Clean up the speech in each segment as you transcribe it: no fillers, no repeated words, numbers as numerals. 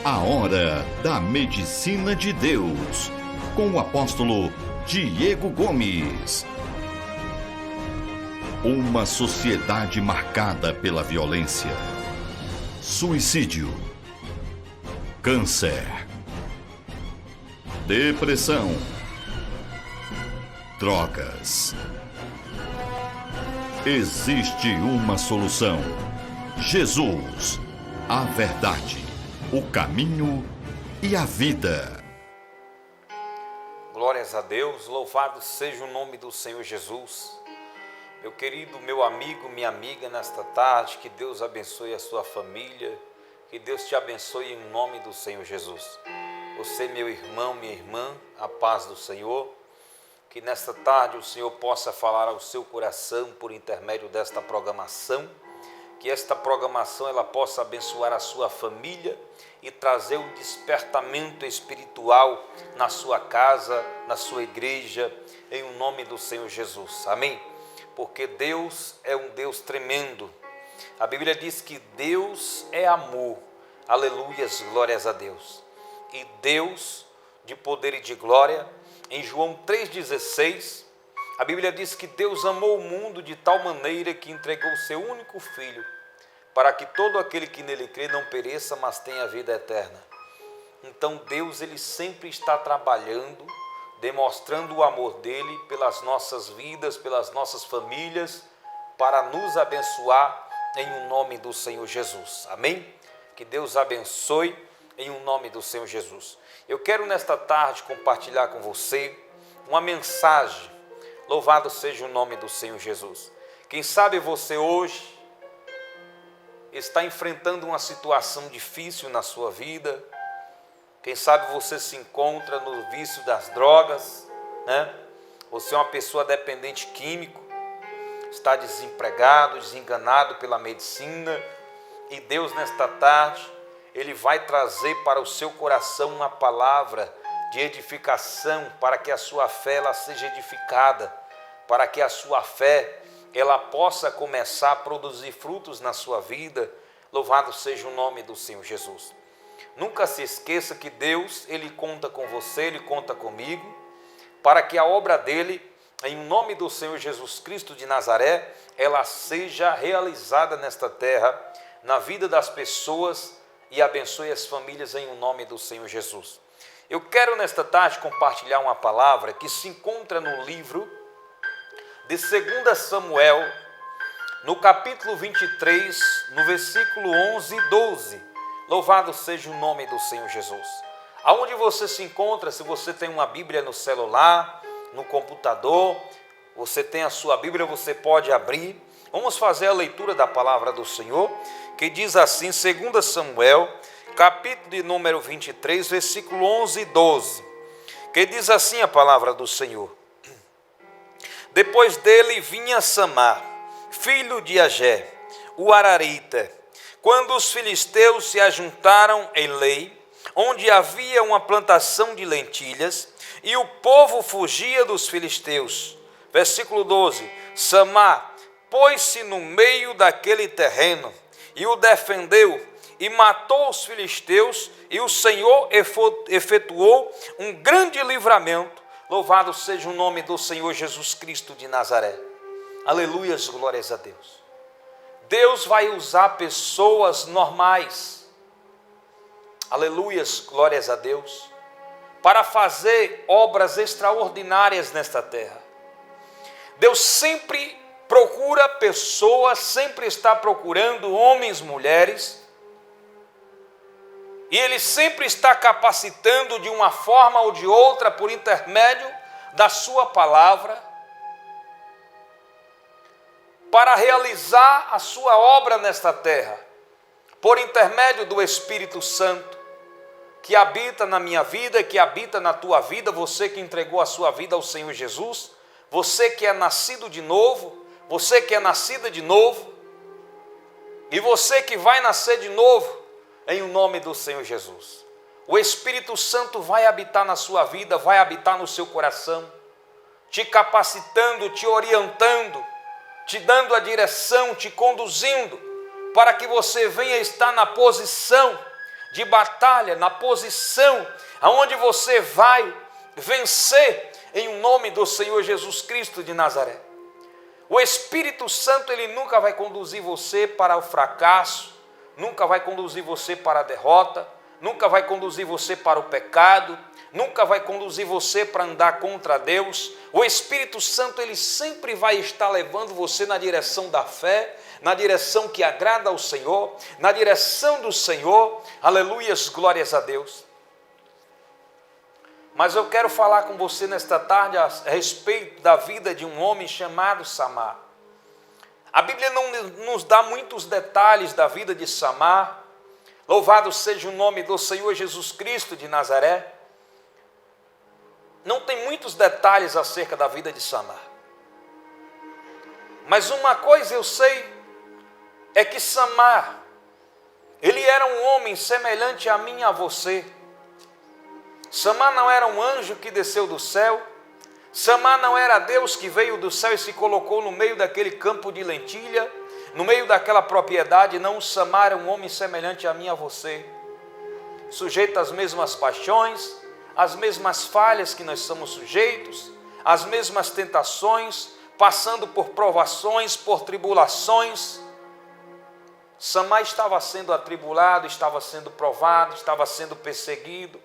A Hora da Medicina de Deus, com o apóstolo Diego Gomes. Uma sociedade marcada pela violência, suicídio, câncer, depressão, drogas. Existe uma solução: Jesus, a verdade, o caminho e a vida. Glórias a Deus, louvado seja o nome do Senhor Jesus. Meu querido, meu amigo, minha amiga, nesta tarde, que Deus abençoe a sua família, que Deus te abençoe em nome do Senhor Jesus. Você, meu irmão, minha irmã, a paz do Senhor, que nesta tarde o Senhor possa falar ao seu coração por intermédio desta programação, que esta programação ela possa abençoar a sua família e trazer um despertamento espiritual na sua casa, na sua igreja, em nome do Senhor Jesus. Amém? Porque Deus é um Deus tremendo. A Bíblia diz que Deus é amor. Aleluias, glórias a Deus. E Deus de poder e de glória, em João 3,16, a Bíblia diz que Deus amou o mundo de tal maneira que entregou o seu único Filho, para que todo aquele que nele crê não pereça, mas tenha vida eterna. Então Deus, ele sempre está trabalhando, demonstrando o amor dele pelas nossas vidas, pelas nossas famílias, para nos abençoar em nome do Senhor Jesus. Amém? Que Deus abençoe em nome do Senhor Jesus. Eu quero nesta tarde compartilhar com você uma mensagem. Louvado seja o nome do Senhor Jesus. Quem sabe você hoje está enfrentando uma situação difícil na sua vida. Quem sabe você se encontra no vício das drogas, né? Você é uma pessoa dependente químico, está desempregado, desenganado pela medicina, e Deus nesta tarde, Ele vai trazer para o seu coração uma palavra de edificação, para que a sua fé ela seja edificada, para que a sua fé ela possa começar a produzir frutos na sua vida. Louvado seja o nome do Senhor Jesus. Nunca se esqueça que Deus, Ele conta com você, Ele conta comigo, para que a obra dEle, em nome do Senhor Jesus Cristo de Nazaré, ela seja realizada nesta terra, na vida das pessoas, e abençoe as famílias em nome do Senhor Jesus. Eu quero nesta tarde compartilhar uma palavra que se encontra no livro de 2 Samuel, no capítulo 23, no versículo 11 e 12. Louvado seja o nome do Senhor Jesus. Aonde você se encontra, se você tem uma Bíblia no celular, no computador, você tem a sua Bíblia, você pode abrir. Vamos fazer a leitura da palavra do Senhor, que diz assim, 2 Samuel, capítulo de número 23, versículo 11 e 12. Que diz assim a palavra do Senhor. Depois dele vinha Samar, filho de Agé, o Ararita, quando os filisteus se ajuntaram em Lei, onde havia uma plantação de lentilhas, e o povo fugia dos filisteus. Versículo 12. Samar pôs-se no meio daquele terreno, e o defendeu, e matou os filisteus, e o Senhor efetuou um grande livramento. Louvado seja o nome do Senhor Jesus Cristo de Nazaré. Aleluias, glórias a Deus. Deus vai usar pessoas normais, aleluias, glórias a Deus, para fazer obras extraordinárias nesta terra. Deus sempre procura pessoas, sempre está procurando homens, mulheres, e Ele sempre está capacitando de uma forma ou de outra, por intermédio da sua palavra, para realizar a sua obra nesta terra, por intermédio do Espírito Santo, que habita na minha vida, que habita na tua vida, você que entregou a sua vida ao Senhor Jesus, você que é nascido de novo, você que é nascida de novo, e você que vai nascer de novo, em nome do Senhor Jesus. O Espírito Santo vai habitar na sua vida, vai habitar no seu coração, te capacitando, te orientando, te dando a direção, te conduzindo, para que você venha estar na posição de batalha, na posição aonde você vai vencer em nome do Senhor Jesus Cristo de Nazaré. O Espírito Santo, ele nunca vai conduzir você para o fracasso, nunca vai conduzir você para a derrota, nunca vai conduzir você para o pecado, nunca vai conduzir você para andar contra Deus. O Espírito Santo, ele sempre vai estar levando você na direção da fé, na direção que agrada ao Senhor, na direção do Senhor. Aleluias, glórias a Deus. Mas eu quero falar com você nesta tarde a respeito da vida de um homem chamado Samar. A Bíblia não nos dá muitos detalhes da vida de Samar. Louvado seja o nome do Senhor Jesus Cristo de Nazaré. Não tem muitos detalhes acerca da vida de Samar. Mas uma coisa eu sei, é que Samar, ele era um homem semelhante a mim e a você. Samar não era um anjo que desceu do céu. Samar não era Deus que veio do céu e se colocou no meio daquele campo de lentilha, no meio daquela propriedade. Não, Samar era um homem semelhante a mim e a você, sujeito às mesmas paixões, às mesmas falhas que nós somos sujeitos, às mesmas tentações, passando por provações, por tribulações. Samar estava sendo atribulado, estava sendo provado, estava sendo perseguido.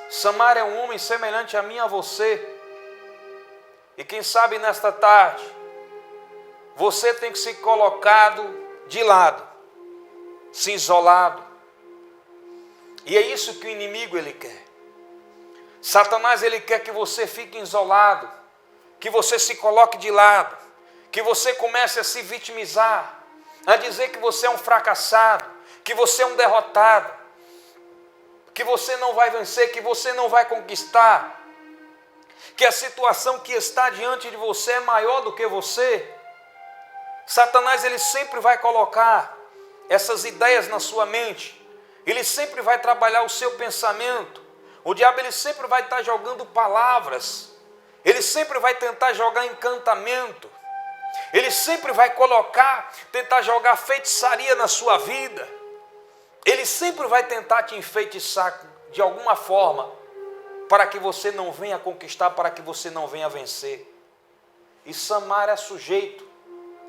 Samar é um homem semelhante a mim e a você. E quem sabe nesta tarde, você tem que ser colocado de lado, se isolado. E é isso que o inimigo ele quer. Satanás ele quer que você fique isolado, que você se coloque de lado, que você comece a se vitimizar, a dizer que você é um fracassado, que você é um derrotado, que você não vai vencer, que você não vai conquistar, que a situação que está diante de você é maior do que você. Satanás ele sempre vai colocar essas ideias na sua mente, ele sempre vai trabalhar o seu pensamento. O diabo ele sempre vai estar jogando palavras, ele sempre vai tentar jogar encantamento, ele sempre vai tentar jogar feitiçaria na sua vida. Ele sempre vai tentar te enfeitiçar de alguma forma, para que você não venha conquistar, para que você não venha vencer. E Samar é sujeito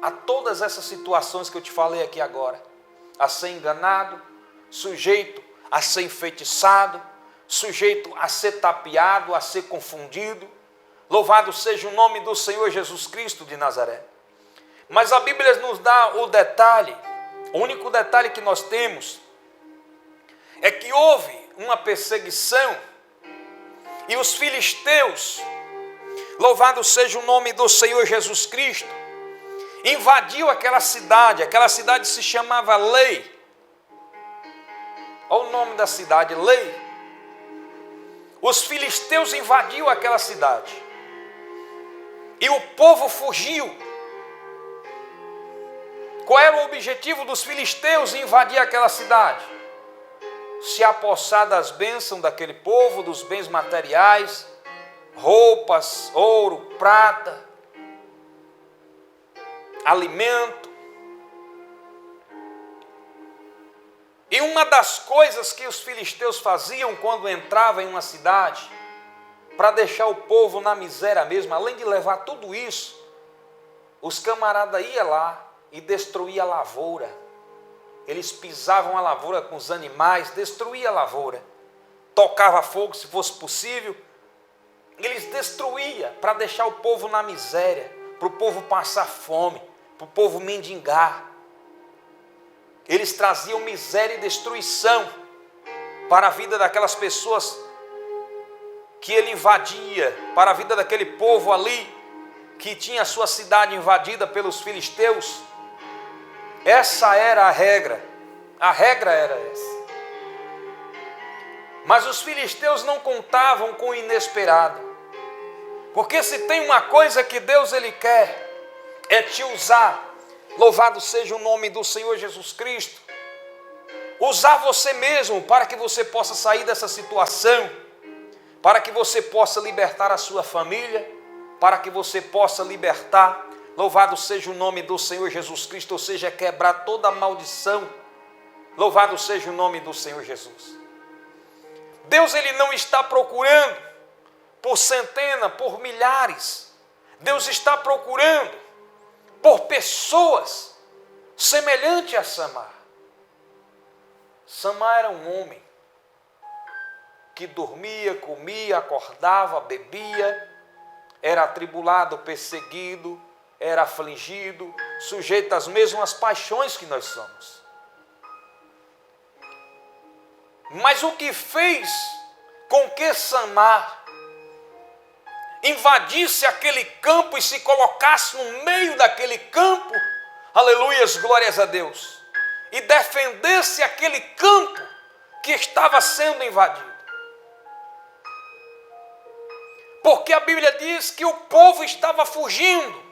a todas essas situações que eu te falei aqui agora. A ser enganado, sujeito a ser enfeitiçado, sujeito a ser tapeado, a ser confundido. Louvado seja o nome do Senhor Jesus Cristo de Nazaré. Mas a Bíblia nos dá o detalhe, o único detalhe que nós temos, é que houve uma perseguição e os filisteus, louvado seja o nome do Senhor Jesus Cristo, invadiu aquela cidade se chamava Lei. Olha o nome da cidade, Lei. Os filisteus invadiu aquela cidade e o povo fugiu. Qual era o objetivo dos filisteus em invadir aquela cidade? Se apossar das bênçãos daquele povo, dos bens materiais, roupas, ouro, prata, alimento. E uma das coisas que os filisteus faziam quando entravam em uma cidade, para deixar o povo na miséria mesmo, além de levar tudo isso, os camaradas iam lá e destruíam a lavoura. Eles pisavam a lavoura com os animais, destruíam a lavoura, tocava fogo se fosse possível. Eles destruíam para deixar o povo na miséria, para o povo passar fome, para o povo mendigar. Eles traziam miséria e destruição para a vida daquelas pessoas que ele invadia, para a vida daquele povo ali, que tinha a sua cidade invadida pelos filisteus. Essa era a regra era essa. Mas os filisteus não contavam com o inesperado, porque se tem uma coisa que Deus ele quer, é te usar. Louvado seja o nome do Senhor Jesus Cristo. Usar você mesmo para que você possa sair dessa situação, para que você possa libertar a sua família, para que você possa libertar, louvado seja o nome do Senhor Jesus Cristo, ou seja, quebrar toda a maldição Louvado seja o nome do Senhor Jesus. Deus, ele não está procurando por centenas, por milhares. Deus está procurando por pessoas semelhantes a Samar. Samar era um homem que dormia, comia, acordava, bebia, era atribulado, perseguido, era afligido, sujeito às mesmas paixões que nós somos. Mas o que fez com que Samar invadisse aquele campo e se colocasse no meio daquele campo, aleluias, glórias a Deus, e defendesse aquele campo que estava sendo invadido? Porque a Bíblia diz que o povo estava fugindo.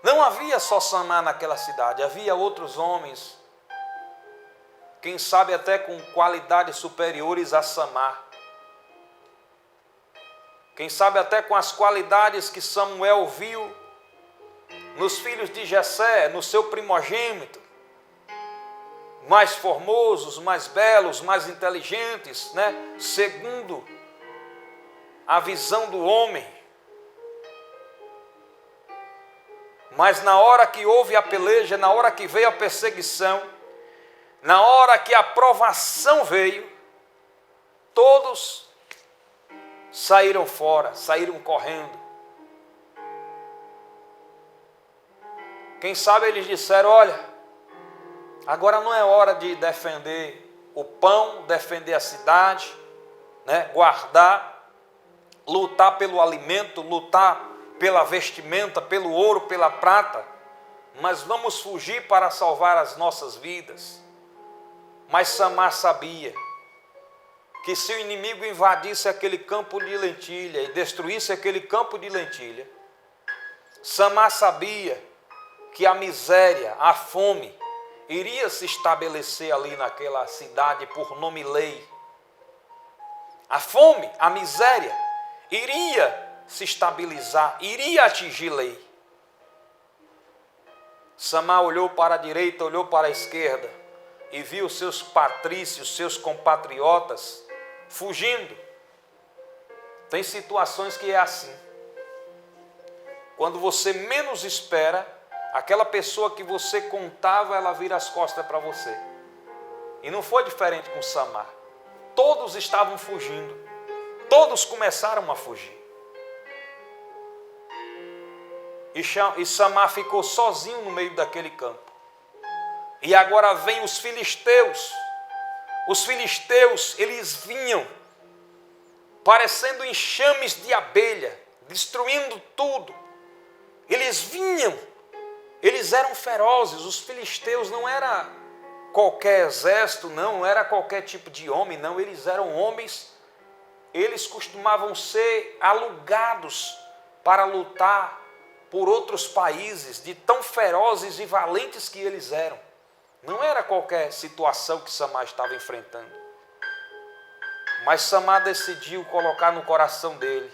Não havia só Samar naquela cidade, havia outros homens, quem sabe até com qualidades superiores a Samar. Quem sabe até com as qualidades que Samuel viu nos filhos de Jessé, no seu primogênito, mais formosos, mais belos, mais inteligentes, né? Segundo a visão do homem. Mas na hora que houve a peleja, na hora que veio a perseguição, na hora que a provação veio, todos saíram fora, saíram correndo. Quem sabe eles disseram: olha, agora não é hora de defender o pão, defender a cidade, né? Guardar, lutar pelo alimento, lutar pela vestimenta, pelo ouro, pela prata, mas vamos fugir para salvar as nossas vidas. Mas Samar sabia que se o inimigo invadisse aquele campo de lentilha e destruísse aquele campo de lentilha, Samar sabia que a miséria, a fome, iria se estabelecer ali naquela cidade por nome lei. A fome, a miséria, iria se estabilizar, iria atingir lei. Samar olhou para a direita, olhou para a esquerda e viu seus patrícios, seus compatriotas fugindo. Tem situações que é assim. Quando você menos espera, aquela pessoa que você contava, ela vira as costas para você. E não foi diferente com Samar. Todos estavam fugindo. Todos começaram a fugir. E Samar ficou sozinho no meio daquele campo. E agora vem os filisteus. Os filisteus, eles vinham parecendo enxames de abelha, destruindo tudo. Eles vinham, eles eram ferozes. Os filisteus não era qualquer exército, não era qualquer tipo de homem, não. Eles eram homens, eles costumavam ser alugados para lutar por outros países, de tão ferozes e valentes que eles eram. Não era qualquer situação que Samar estava enfrentando. Mas Samar decidiu colocar no coração dele,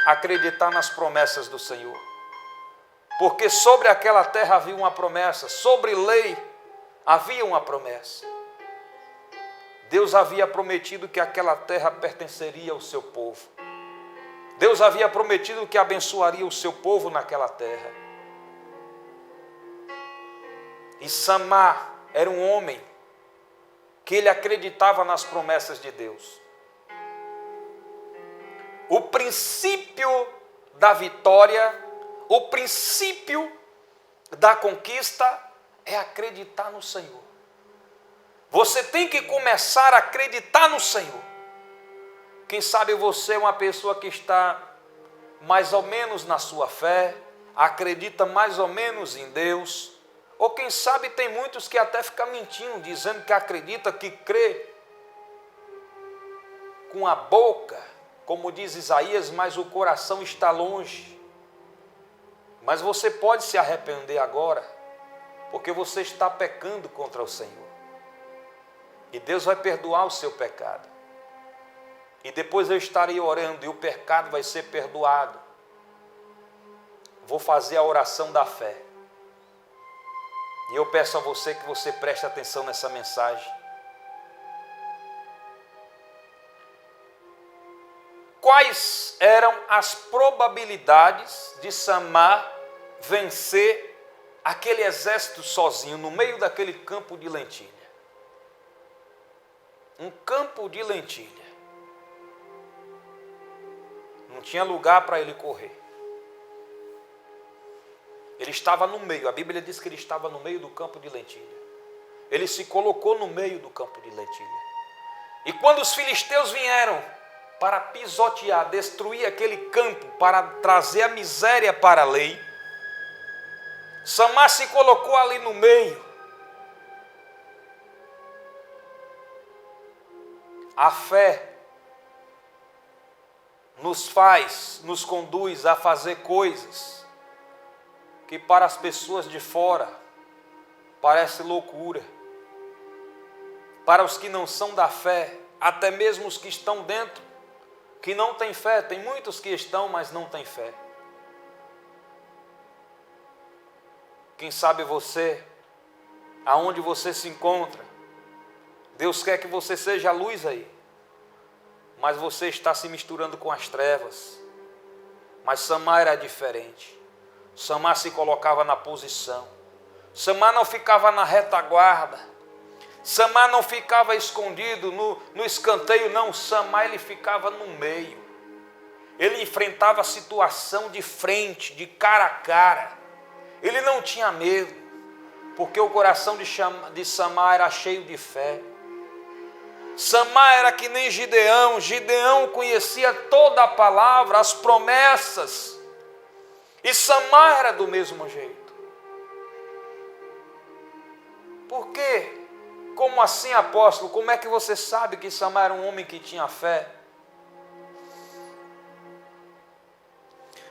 acreditar nas promessas do Senhor. Porque sobre aquela terra havia uma promessa, sobre lei havia uma promessa. Deus havia prometido que aquela terra pertenceria ao seu povo. Deus havia prometido que abençoaria o seu povo naquela terra. E Samar era um homem que ele acreditava nas promessas de Deus. O princípio da vitória, o princípio da conquista é acreditar no Senhor. Você tem que começar a acreditar no Senhor. Quem sabe você é uma pessoa que está mais ou menos na sua fé, acredita mais ou menos em Deus, ou quem sabe tem muitos que até ficam mentindo, dizendo que acredita, que crê com a boca, como diz Isaías, mas o coração está longe. Mas você pode se arrepender agora, porque você está pecando contra o Senhor. E Deus vai perdoar o seu pecado. E depois eu estarei orando e o pecado vai ser perdoado. Vou fazer a oração da fé. E eu peço a você que você preste atenção nessa mensagem. Quais eram as probabilidades de Samar vencer aquele exército sozinho no meio daquele campo de lentilha? Um campo de lentilha. Não tinha lugar para ele correr. Ele estava no meio. A Bíblia diz que ele estava no meio do campo de lentilha. Ele se colocou no meio do campo de lentilha. E quando os filisteus vieram para pisotear, destruir aquele campo, para trazer a miséria para a lei, Samar se colocou ali no meio. A fé nos conduz a fazer coisas que para as pessoas de fora parece loucura. Para os que não são da fé, até mesmo os que estão dentro, que não têm fé, tem muitos que estão, mas não têm fé. Quem sabe você, aonde você se encontra, Deus quer que você seja a luz aí, mas você está se misturando com as trevas. Mas Samar era diferente. Samar se colocava na posição. Samar não ficava na retaguarda. Samar não ficava escondido no escanteio, não. Samar, ele ficava no meio. Ele enfrentava a situação de frente, de cara a cara. Ele não tinha medo, porque o coração de Samar era cheio de fé. Samar era que nem Gideão. Gideão conhecia toda a palavra, as promessas. E Samar era do mesmo jeito. Por quê? Como assim, apóstolo? Como é que você sabe que Samar era um homem que tinha fé?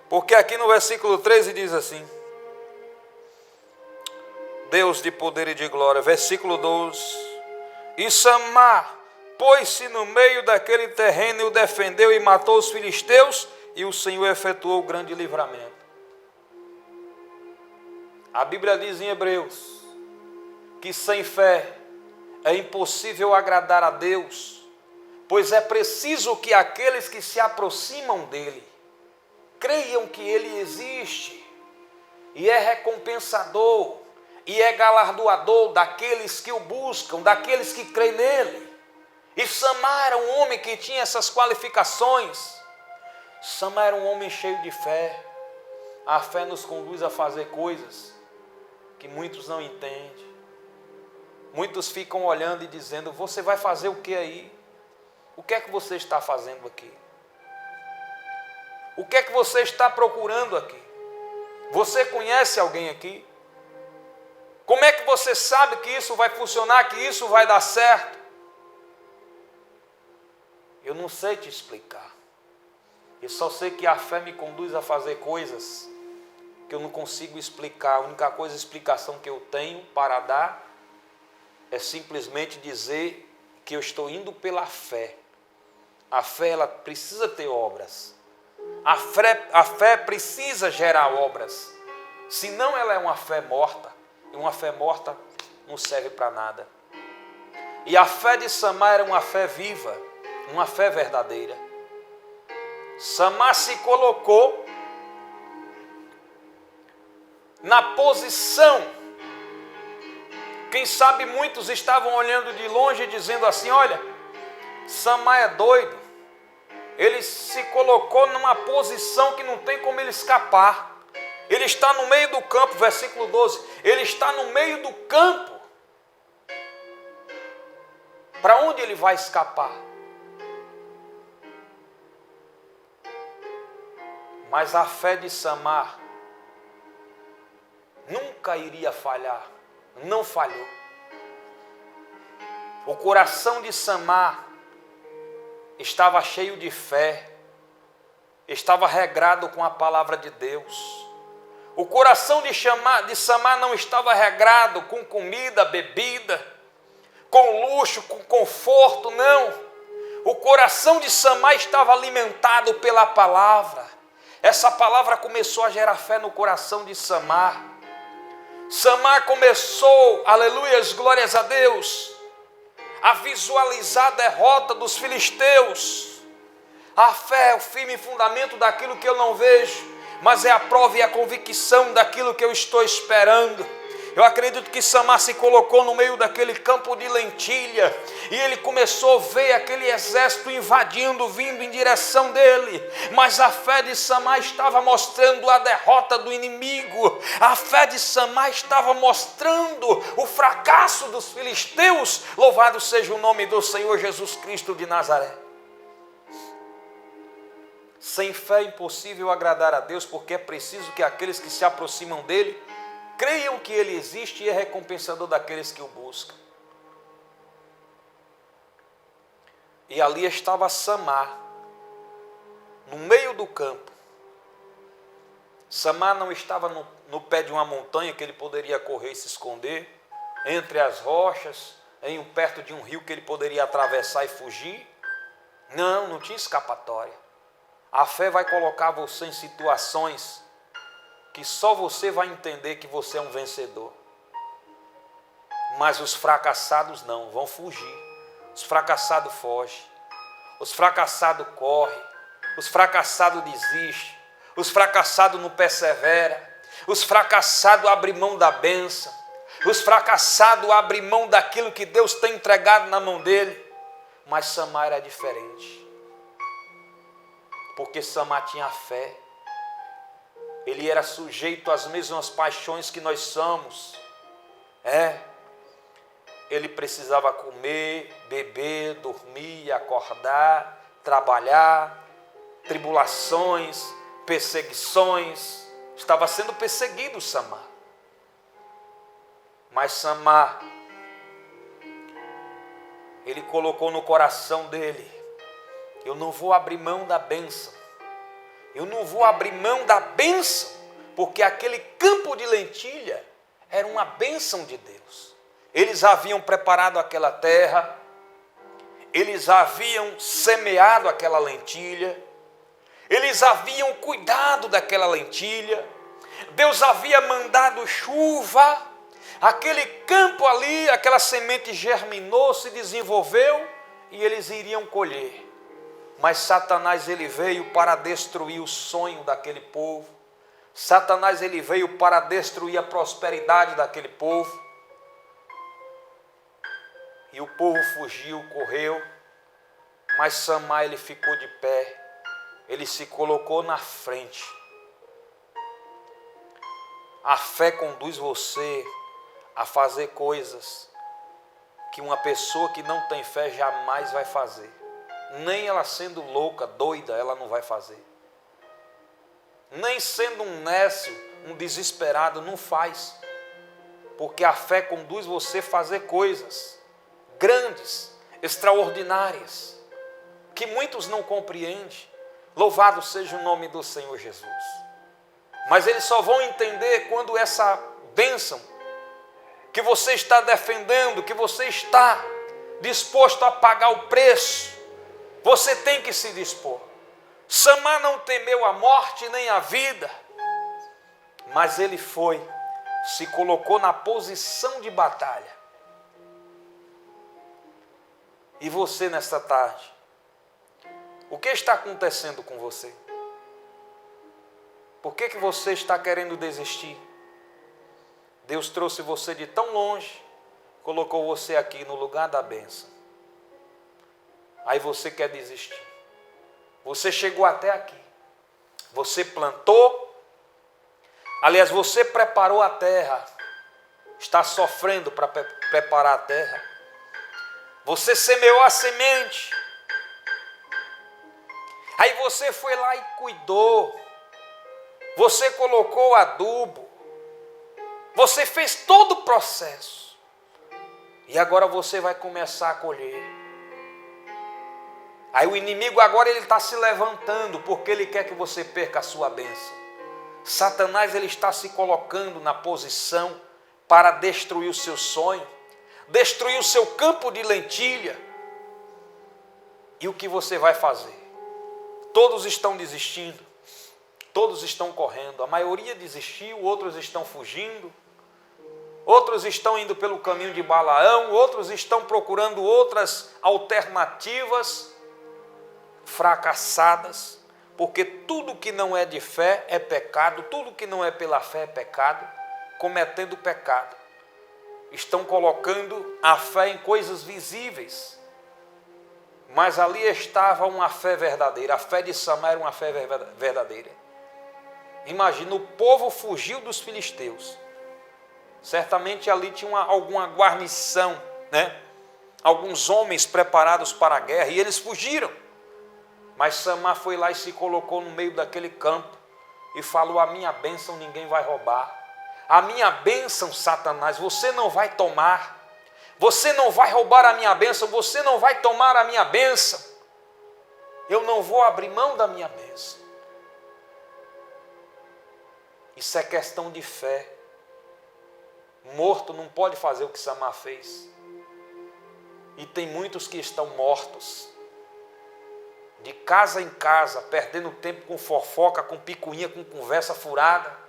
Porque aqui no versículo 13 diz assim: Deus de poder e de glória. Versículo 12. E Samar pôs-se no meio daquele terreno e o defendeu e matou os filisteus, e o Senhor efetuou grande livramento. A Bíblia diz em Hebreus que sem fé é impossível agradar a Deus, pois é preciso que aqueles que se aproximam dele creiam que ele existe e é recompensador e é galardoador daqueles que o buscam, daqueles que creem nele. E Samar era um homem que tinha essas qualificações. Samar era um homem cheio de fé. A fé nos conduz a fazer coisas que muitos não entendem. Muitos ficam olhando e dizendo: você vai fazer o que aí? O que é que você está fazendo aqui? O que é que você está procurando aqui? Você conhece alguém aqui? Como é que você sabe que isso vai funcionar, que isso vai dar certo? Eu não sei te explicar. Eu só sei que a fé me conduz a fazer coisas que eu não consigo explicar. A única explicação que eu tenho para dar é simplesmente dizer que eu estou indo pela fé. A fé, ela precisa ter obras. A fé precisa gerar obras. Senão ela é uma fé morta. E uma fé morta não serve para nada. E a fé de Samar era uma fé viva, uma fé verdadeira. Samar se colocou na posição. Quem sabe muitos estavam olhando de longe e dizendo assim: olha, Samar é doido. Ele se colocou numa posição que não tem como ele escapar. Ele está no meio do campo, versículo 12. Ele está no meio do campo. Para onde ele vai escapar? Mas a fé de Samar nunca iria falhar. Não falhou. O coração de Samar estava cheio de fé. Estava regrado com a palavra de Deus. O coração de Samar não estava regrado com comida, bebida, com luxo, com conforto, não. O coração de Samar estava alimentado pela palavra. Essa palavra começou a gerar fé no coração de Samar. Samar começou, aleluias, glórias a Deus, a visualizar a derrota dos filisteus. A fé é o firme fundamento daquilo que eu não vejo, mas é a prova e a convicção daquilo que eu estou esperando. Eu acredito que Samar se colocou no meio daquele campo de lentilha e ele começou a ver aquele exército invadindo, vindo em direção dele. Mas a fé de Samar estava mostrando a derrota do inimigo. A fé de Samar estava mostrando o fracasso dos filisteus. Louvado seja o nome do Senhor Jesus Cristo de Nazaré. Sem fé é impossível agradar a Deus, porque é preciso que aqueles que se aproximam dele creiam que ele existe e é recompensador daqueles que o buscam. E ali estava Samar, no meio do campo. Samar não estava no pé de uma montanha que ele poderia correr e se esconder, entre as rochas, perto de um rio que ele poderia atravessar e fugir. Não tinha escapatória. A fé vai colocar você em situações que só você vai entender que você é um vencedor. Mas os fracassados não, vão fugir. Os fracassados fogem. Os fracassados correm. Os fracassados desistem. Os fracassados não perseveram. Os fracassados abrem mão da bênção. Os fracassados abrem mão daquilo que Deus tem entregado na mão dele. Mas Samar era diferente. Porque Samar tinha fé. Ele era sujeito às mesmas paixões que nós somos. Ele precisava comer, beber, dormir, acordar, trabalhar, tribulações, perseguições. Estava sendo perseguido Samar. Mas Samar, ele colocou no coração dele: eu não vou abrir mão da bênção. Eu não vou abrir mão da bênção, porque aquele campo de lentilha era uma bênção de Deus. Eles haviam preparado aquela terra, eles haviam semeado aquela lentilha, eles haviam cuidado daquela lentilha, Deus havia mandado chuva, aquele campo ali, aquela semente germinou, se desenvolveu e eles iriam colher. Mas Satanás ele veio para destruir o sonho daquele povo. Satanás ele veio para destruir a prosperidade daquele povo. E o povo fugiu, correu. Mas Samar ele ficou de pé. Ele se colocou na frente. A fé conduz você a fazer coisas que uma pessoa que não tem fé jamais vai fazer. Nem ela sendo louca, doida, ela não vai fazer. Nem sendo um nécio, um desesperado, não faz. Porque a fé conduz você a fazer coisas grandes, extraordinárias, que muitos não compreendem. Louvado seja o nome do Senhor Jesus. Mas eles só vão entender quando essa bênção que você está defendendo, que você está disposto a pagar o preço, você tem que se dispor. Samar não temeu a morte nem a vida, mas ele se colocou na posição de batalha. E você nesta tarde, o que está acontecendo com você? Por que você está querendo desistir? Deus trouxe você de tão longe, colocou você aqui no lugar da bênção. Aí você quer desistir. Você chegou até aqui. Você plantou. Aliás, você preparou a terra. Está sofrendo para preparar a terra. Você semeou a semente. Aí você foi lá e cuidou. Você colocou adubo. Você fez todo o processo. E agora você vai começar a colher. Aí o inimigo agora ele está se levantando porque ele quer que você perca a sua bênção. Satanás ele está se colocando na posição para destruir o seu sonho, destruir o seu campo de lentilha. E o que você vai fazer? Todos estão desistindo, todos estão correndo, a maioria desistiu, outros estão fugindo, outros estão indo pelo caminho de Balaão, outros estão procurando outras alternativas fracassadas, porque tudo que não é de fé é pecado, tudo que não é pela fé é pecado, cometendo pecado. Estão colocando a fé em coisas visíveis, mas ali estava uma fé verdadeira. A fé de Samar era uma fé verdadeira. Imagina, o povo fugiu dos filisteus. Certamente ali tinha alguma guarnição, né? Alguns homens preparados para a guerra, e eles fugiram. Mas Samar foi lá e se colocou no meio daquele campo e falou: a minha bênção ninguém vai roubar. A minha bênção, Satanás, você não vai tomar. Você não vai roubar a minha bênção, você não vai tomar a minha bênção. Eu não vou abrir mão da minha bênção. Isso é questão de fé. Morto não pode fazer o que Samar fez. E tem muitos que estão mortos, de casa em casa, perdendo tempo com fofoca, com picuinha, com conversa furada.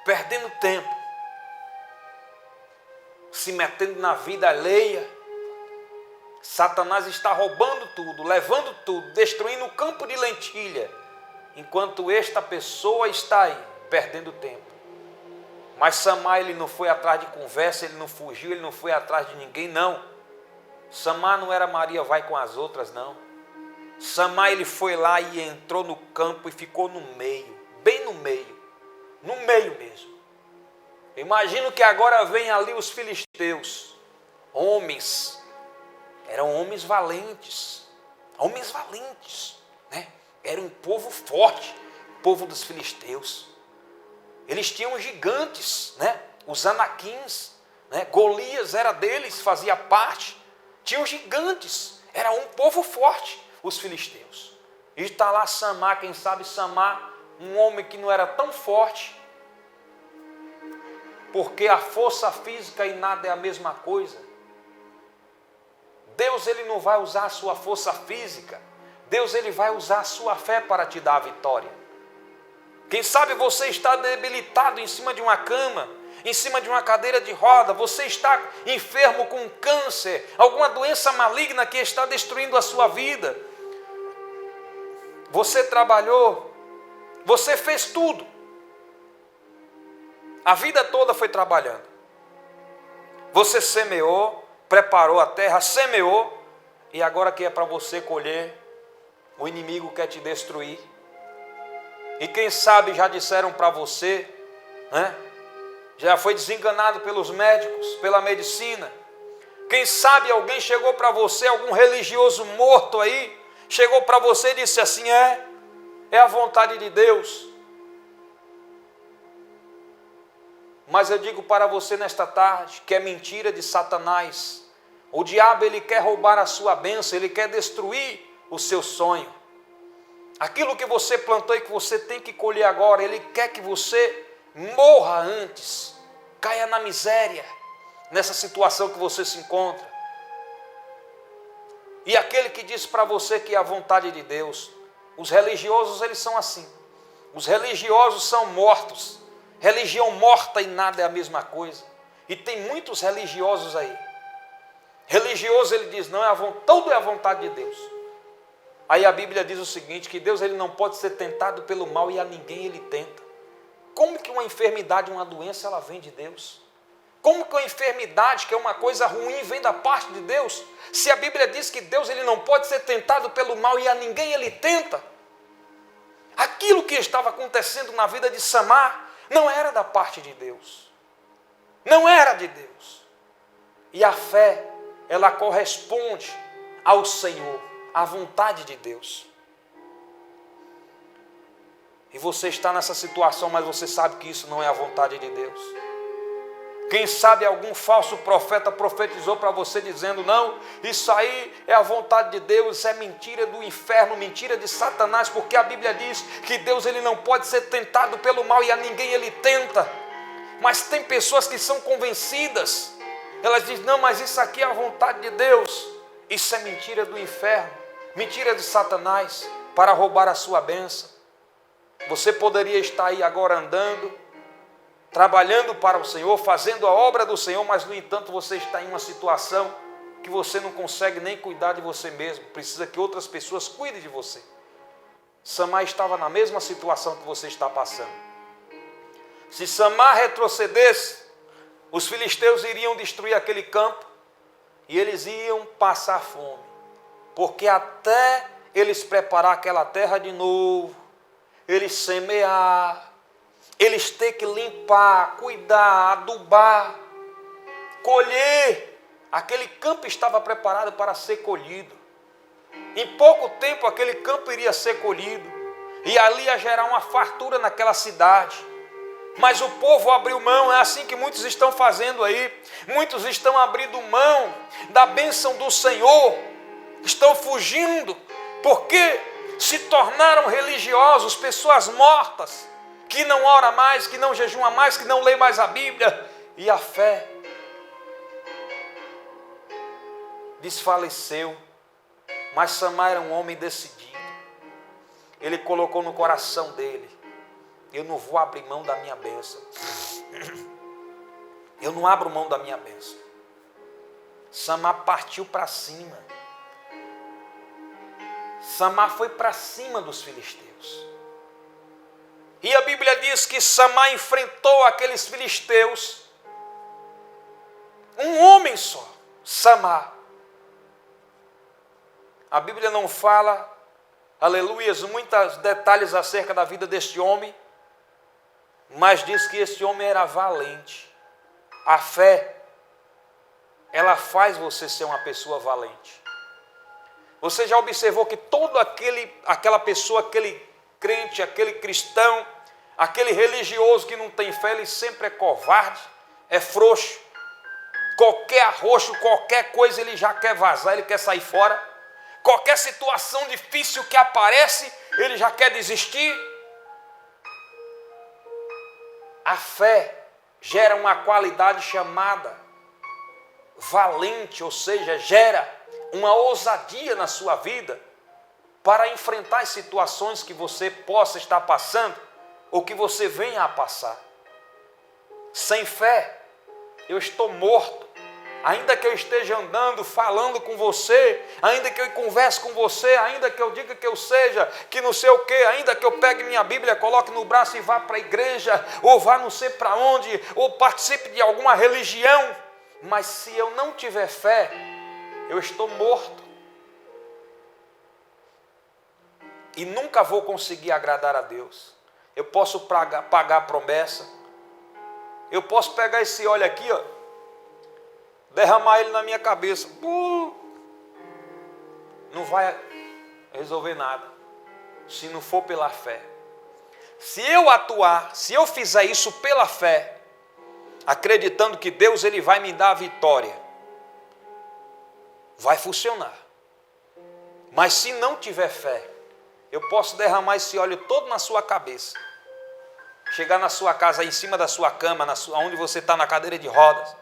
Perdendo tempo, se metendo na vida alheia. Satanás está roubando tudo, levando tudo, destruindo o campo de lentilha, enquanto esta pessoa está aí, perdendo tempo. Mas Samar, ele não foi atrás de conversa, ele não fugiu, ele não foi atrás de ninguém, não. Samar não era Maria vai com as outras, não. Samar, ele foi lá e entrou no campo e ficou no meio, bem no meio mesmo. Imagino que agora vem ali os filisteus, homens, eram homens valentes, né? Era um povo forte, o povo dos filisteus. Eles tinham gigantes, né? Os anaquins, né? Golias era deles, fazia parte. Tinham gigantes, era um povo forte, os filisteus. E está lá Samar, quem sabe Samar, um homem que não era tão forte, porque a força física e nada é a mesma coisa. Deus, ele não vai usar a sua força física, Deus, ele vai usar a sua fé para te dar a vitória. Quem sabe você está debilitado em cima de uma cama, em cima de uma cadeira de roda, você está enfermo com câncer, alguma doença maligna que está destruindo a sua vida. Você trabalhou, você fez tudo, a vida toda foi trabalhando. Você semeou, preparou a terra, semeou, e agora que é para você colher, o inimigo quer te destruir. E quem sabe já disseram para você, né? Já foi desenganado pelos médicos, pela medicina. Quem sabe alguém chegou para você, algum religioso morto aí, chegou para você e disse assim: é a vontade de Deus. Mas eu digo para você nesta tarde que é mentira de Satanás. O diabo, ele quer roubar a sua bênção, ele quer destruir o seu sonho. Aquilo que você plantou e que você tem que colher agora, ele quer que você morra antes, caia na miséria, nessa situação que você se encontra. E aquele que diz para você que é a vontade de Deus, os religiosos, eles são assim. Os religiosos são mortos. Religião morta e nada é a mesma coisa. E tem muitos religiosos aí. Religioso, ele diz, não, tudo é a vontade de Deus. Aí a Bíblia diz o seguinte, que Deus, ele não pode ser tentado pelo mal e a ninguém ele tenta. Como que uma enfermidade, uma doença, ela vem de Deus? Como que uma enfermidade, que é uma coisa ruim, vem da parte de Deus? Se a Bíblia diz que Deus, ele não pode ser tentado pelo mal e a ninguém ele tenta. Aquilo que estava acontecendo na vida de Samar não era da parte de Deus. Não era de Deus. E a fé, ela corresponde ao Senhor, à vontade de Deus. E você está nessa situação, mas você sabe que isso não é a vontade de Deus. Quem sabe algum falso profeta profetizou para você dizendo, não, isso aí é a vontade de Deus, isso é mentira do inferno, mentira de Satanás, porque a Bíblia diz que Deus, ele não pode ser tentado pelo mal e a ninguém ele tenta. Mas tem pessoas que são convencidas, elas dizem, não, mas isso aqui é a vontade de Deus. Isso é mentira do inferno, mentira de Satanás, para roubar a sua bênção. Você poderia estar aí agora andando, trabalhando para o Senhor, fazendo a obra do Senhor, mas no entanto você está em uma situação que você não consegue nem cuidar de você mesmo, precisa que outras pessoas cuidem de você. Samar estava na mesma situação que você está passando. Se Samar retrocedesse, os filisteus iriam destruir aquele campo e eles iam passar fome, porque até eles preparar aquela terra de novo, eles semear, eles ter que limpar, cuidar, adubar, colher. Aquele campo estava preparado para ser colhido. Em pouco tempo aquele campo iria ser colhido. E ali ia gerar uma fartura naquela cidade. Mas o povo abriu mão, é assim que muitos estão fazendo aí. Muitos estão abrindo mão da bênção do Senhor. Estão fugindo, porque se tornaram religiosos, pessoas mortas, que não ora mais, que não jejuma mais, que não lê mais a Bíblia. E a fé desfaleceu. Mas Samar era um homem decidido. Ele colocou no coração dele: eu não vou abrir mão da minha bênção. Eu não abro mão da minha bênção. Samar partiu para cima. Samar foi para cima dos filisteus. E a Bíblia diz que Samar enfrentou aqueles filisteus. Um homem só, Samar. A Bíblia não fala, aleluias, muitos detalhes acerca da vida deste homem, mas diz que esse homem era valente. A fé, ela faz você ser uma pessoa valente. Você já observou que aquela pessoa, aquele crente, aquele cristão, aquele religioso que não tem fé, ele sempre é covarde, é frouxo. Qualquer arroxo, qualquer coisa ele já quer vazar, ele quer sair fora. Qualquer situação difícil que aparece, ele já quer desistir. A fé gera uma qualidade chamada valente, ou seja, gera uma ousadia na sua vida para enfrentar as situações que você possa estar passando ou que você venha a passar. Sem fé, eu estou morto. Ainda que eu esteja andando, falando com você, ainda que eu converse com você, ainda que eu diga que eu seja, que não sei o quê, ainda que eu pegue minha Bíblia, coloque no braço e vá para a igreja, ou vá não sei para onde, ou participe de alguma religião, mas se eu não tiver fé, eu estou morto. E nunca vou conseguir agradar a Deus. Eu posso pagar a promessa, eu posso pegar esse óleo aqui, ó, derramar ele na minha cabeça, não vai resolver nada, se não for pela fé. Se eu atuar, se eu fizer isso pela fé, acreditando que Deus ele vai me dar a vitória, vai funcionar. Mas se não tiver fé, eu posso derramar esse óleo todo na sua cabeça, chegar na sua casa, em cima da sua cama, onde você está na cadeira de rodas,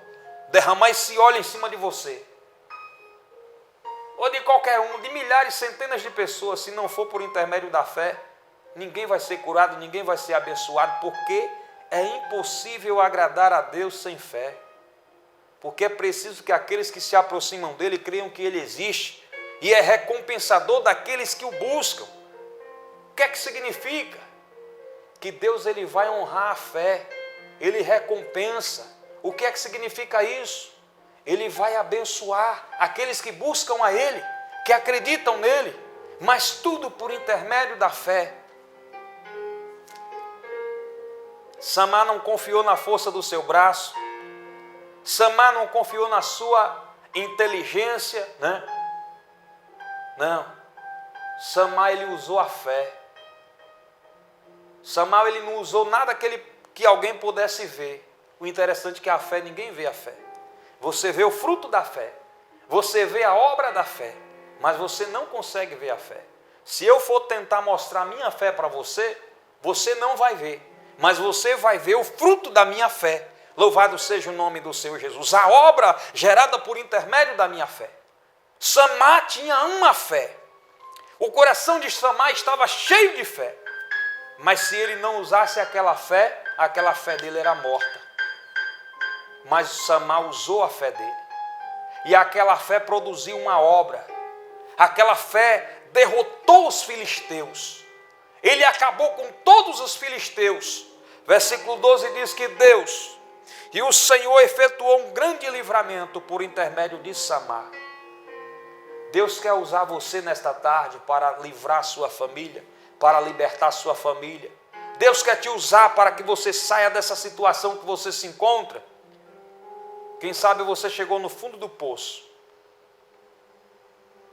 derramar esse óleo em cima de você, ou de qualquer um, de milhares, centenas de pessoas. Se não for por intermédio da fé, ninguém vai ser curado, ninguém vai ser abençoado, porque é impossível agradar a Deus sem fé, porque é preciso que aqueles que se aproximam dele creiam que ele existe e é recompensador daqueles que o buscam. O que é que significa? Que Deus ele vai honrar a fé, ele recompensa. O que é que significa isso? Ele vai abençoar aqueles que buscam a Ele, que acreditam nele, mas tudo por intermédio da fé. Samar não confiou na força do seu braço, Samar não confiou na sua inteligência, né? Não, Samar ele usou a fé. Samar ele não usou nada que alguém pudesse ver. O interessante é que a fé, ninguém vê a fé. Você vê o fruto da fé, você vê a obra da fé, mas você não consegue ver a fé. Se eu for tentar mostrar a minha fé para você, você não vai ver, mas você vai ver o fruto da minha fé. Louvado seja o nome do Senhor Jesus. A obra gerada por intermédio da minha fé. Samar tinha uma fé. O coração de Samar estava cheio de fé. Mas se ele não usasse aquela fé dele era morta. Mas Samar usou a fé dele. E aquela fé produziu uma obra. Aquela fé derrotou os filisteus. Ele acabou com todos os filisteus. Versículo 12 diz que Deus e o Senhor efetuou um grande livramento por intermédio de Samar. Deus quer usar você nesta tarde para livrar sua família, para libertar sua família. Deus quer te usar para que você saia dessa situação que você se encontra. Quem sabe você chegou no fundo do poço.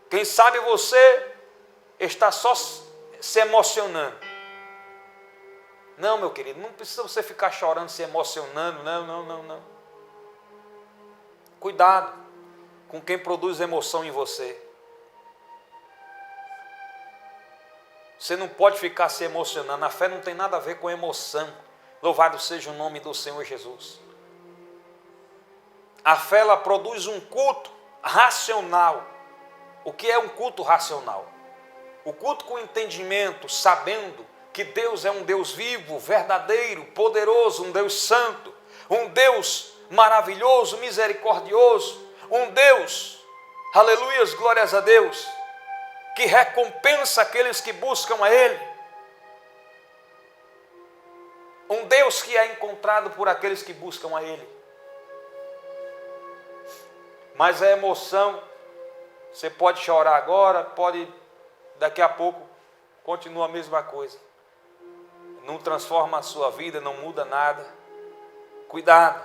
Quem sabe você está só se emocionando. Não, meu querido, não precisa você ficar chorando, se emocionando. Não. Cuidado com quem produz emoção em você. Você não pode ficar se emocionando. A fé não tem nada a ver com emoção. Louvado seja o nome do Senhor Jesus. A fé, ela produz um culto racional. O que é um culto racional? O culto com entendimento, sabendo que Deus é um Deus vivo, verdadeiro, poderoso, um Deus santo, um Deus maravilhoso, misericordioso, um Deus, aleluias, glórias a Deus, que recompensa aqueles que buscam a Ele. Um Deus que é encontrado por aqueles que buscam a Ele. Mas a emoção, você pode chorar agora, pode daqui a pouco continua a mesma coisa. Não transforma a sua vida, não muda nada. Cuidado.